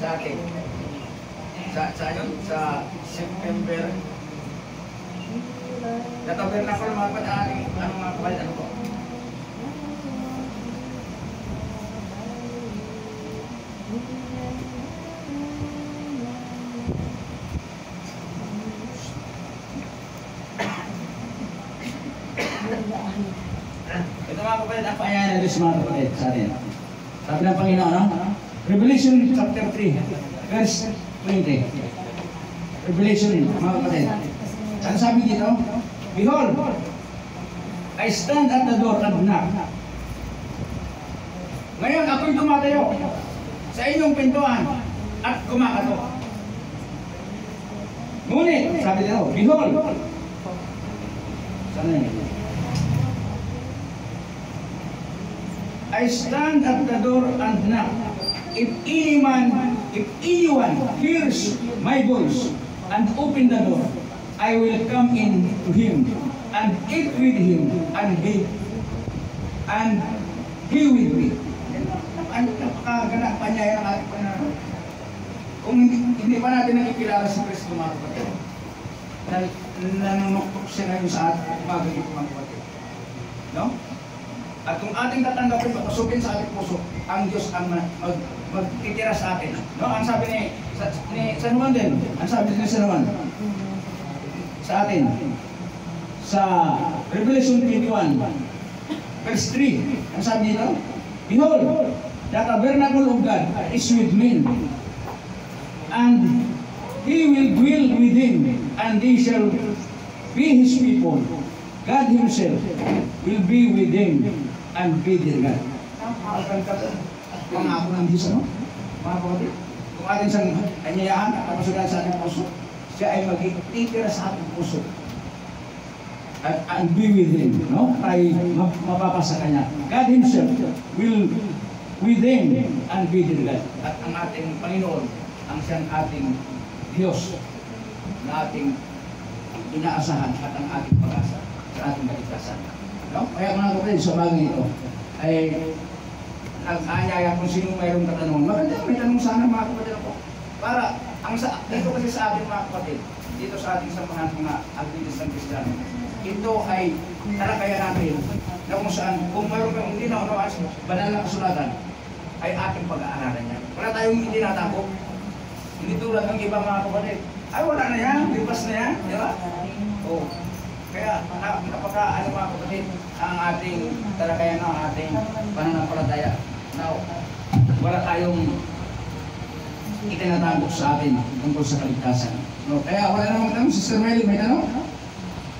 sa atin. Sa September. Nataber na ko ng mga pag-aari, ano mga kapal, ano po? Ito mga kapatid, ang paanyaya na Diyos mga kapatid sa atin. Sabi ng Panginoon, no? Revelation chapter 3, verse 20. Revelation, mga kapatid. Ano sabi dito? Behold, I stand at the door and knock. Ngayon, ako'y tumatayo sa inyong pintuan at kumakatok. Ngunit, sabi dito, behold, sana yun? I stand at the door and knock. If anyone hears my voice and open the door, I will come in to him and eat with him and he with me. Napakaganda panyaya ng ating Panginoon. Kung hindi pa natin nakikilala si Kristo mga kapatid, nanunuktok siya ngayon sa ating mga kapatid. No? At kung ating tatanggapin, papasukin sa ating puso, ang Diyos ang magtitira sa atin. No? Ang sabi ni San Juan din, ang sabi ni San Juan sa atin, sa Revelation 21, verse 3, ang sabi nito, behold, the tabernacle of God is with men, and He will dwell with them, and they shall be His people. God Himself will be with them and be their God. Pangako ng Diyos, ano? Mga kapatid, kung atin siyang anyayaan at kapasugan sa ating puso, siya ay magtitira sa ating puso and be with Him, no? Tayo mapapasa Kanya. God Himself will with them and be their God. At ang ating Panginoon, ang siyang ating Diyos na ating inaasahan at ang ating pag-asa sa ating kaligtasan. No? Kaya mga kapatid, sa bagay ito ay nag-aanyaya kung sino mayroong katanungan. Maganda, may tanong sana mga kapatid ako. Para, dito kasi sa ating mga kapatid, dito sa ating samahan mga Adventist ng Kristiyano, ito ay talakayan natin na kung saan, kung mayroong kang hindi na unawaan sa banal na kasulatan, ay ating pag-aaralan niya. Wala tayong hindi natakot. Hindi tulad ng iba mga kapatid. Ay, wala na yan, lipas na yan, di ba? Oo. Kaya, napaka, mga kapatid, ang ating talakayan ng ating pananampalataya. Now, wala tayong itinatagok sa atin tungkol sa kaligtasan. No? Kaya, wala namang tanong, Sister Melly, may tanong?